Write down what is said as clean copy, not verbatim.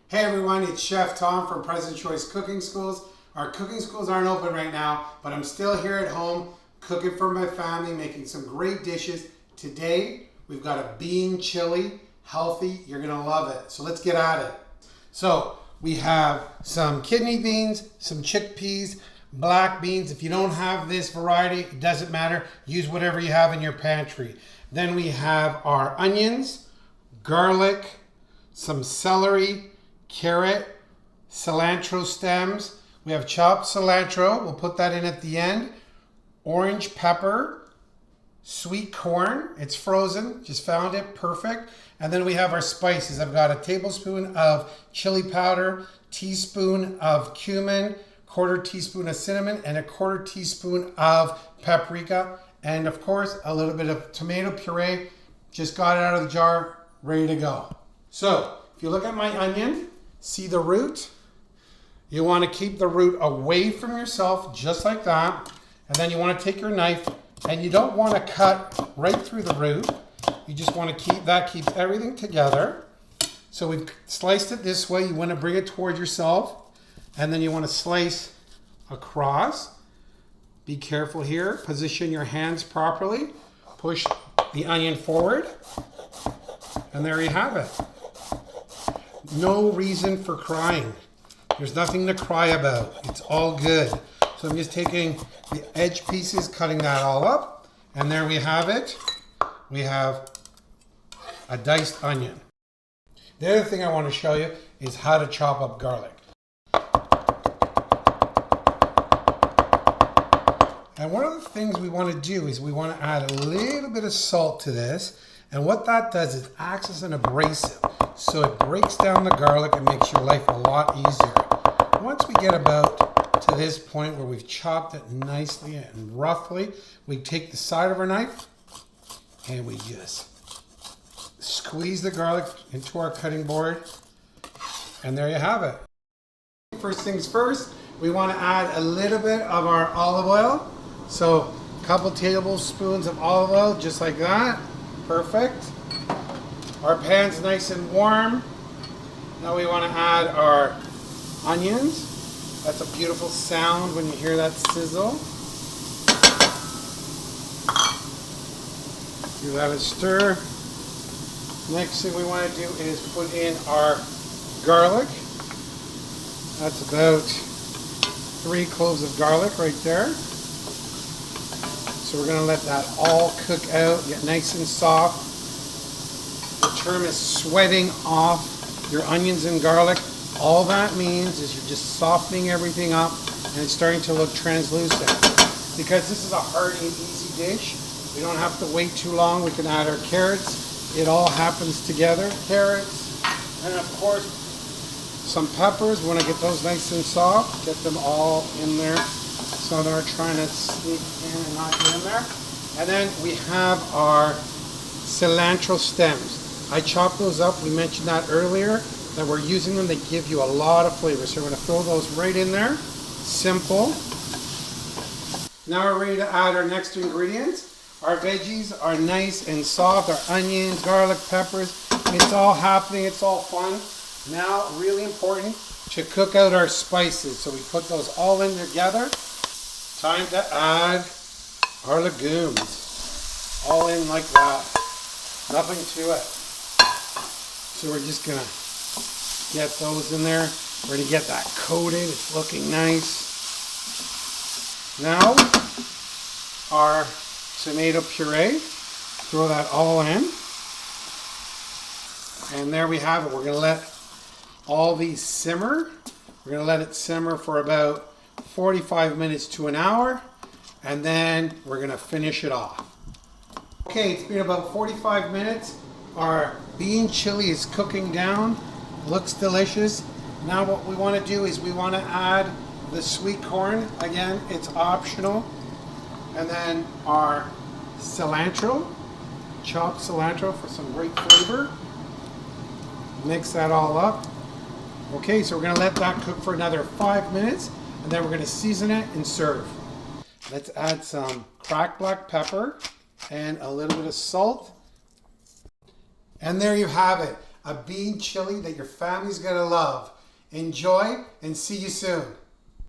Hey everyone, it's Chef Tom from Present Choice Cooking Schools. Our cooking schools aren't open right now, but I'm still here at home cooking for my family, making some great dishes. Today, we've got a bean chili, healthy, you're gonna love it. So let's get at it. So we have some kidney beans, some chickpeas, black beans. If you don't have this variety, it doesn't matter. Use whatever you have in your pantry. Then we have our onions, garlic, some celery, carrot, cilantro stems. We have chopped cilantro. We'll put that in at the end. Orange pepper, sweet corn. It's frozen. Just found it. Perfect. And then we have our spices. I've got a tablespoon of chili powder, teaspoon of cumin, quarter teaspoon of cinnamon, and a quarter teaspoon of paprika. And of course, a little bit of tomato puree. Just got it out of the jar, ready to go. So, if you look at my onion, see the root? You want to keep the root away from yourself, just like that. And then you want to take your knife, and you don't want to cut right through the root. You just want to keep that, keeps everything together. So we've sliced it this way. You want to bring it toward yourself, and then you want to slice across. Be careful here. Position your hands properly. Push the onion forward, and there you have it. No reason for crying. There's nothing to cry about. It's all good. So I'm just taking the edge pieces, cutting that all up, and there we have it. We have a diced onion. The other thing I want to show you is how to chop up garlic. And one of the things we want to do is we want to add a little bit of salt to this. And what that does is acts as an abrasive. So it breaks down the garlic and makes your life a lot easier. Once we get about to this point where we've chopped it nicely and roughly, we take the side of our knife and we just squeeze the garlic into our cutting board. And there you have it. First things first, we want to add a little bit of our olive oil. So a couple tablespoons of olive oil, just like that. Perfect. Our pan's nice and warm. Now we want to add our onions. That's a beautiful sound when you hear that sizzle. Give that a stir. Next thing we want to do is put in our garlic. That's about 3 cloves of garlic right there. So we're going to let that all cook out, get nice and soft. The term is sweating off your onions and garlic. All that means is you're just softening everything up and it's starting to look translucent. Because this is a hearty and easy dish, we don't have to wait too long. We can add our carrots. It all happens together. Carrots, and of course, some peppers. We want to get those nice and soft. Get them all in there. So they're trying to sneak in and not get in there. And then we have our cilantro stems. I chopped those up. We mentioned that earlier, that we're using them. They give you a lot of flavor. So we're going to throw those right in there. Simple. Now we're ready to add our next ingredients. Our veggies are nice and soft. Our onions, garlic, peppers. It's all happening. It's all fun. Now, really important to cook out our spices. So we put those all in together. Time to add our legumes. All in like that. Nothing to it. So we're just going to get those in there. We're going to get that coated. It's looking nice. Now, our tomato puree. Throw that all in. And there we have it. We're going to let all these simmer. We're going to let it simmer for about 45 minutes to an hour, and then we're going to finish it off. Okay, it's been about 45 minutes. Our bean chili is cooking down. Looks delicious. Now what we want to do is we want to add the sweet corn. Again, it's optional. And then our cilantro, chopped cilantro for some great flavor. Mix that all up. Okay, so we're going to let that cook for another 5 minutes, and then we're going to season it and serve. Let's add some cracked black pepper and a little bit of salt. And there you have it. a bean chili that your family's gonna love. Enjoy and see you soon.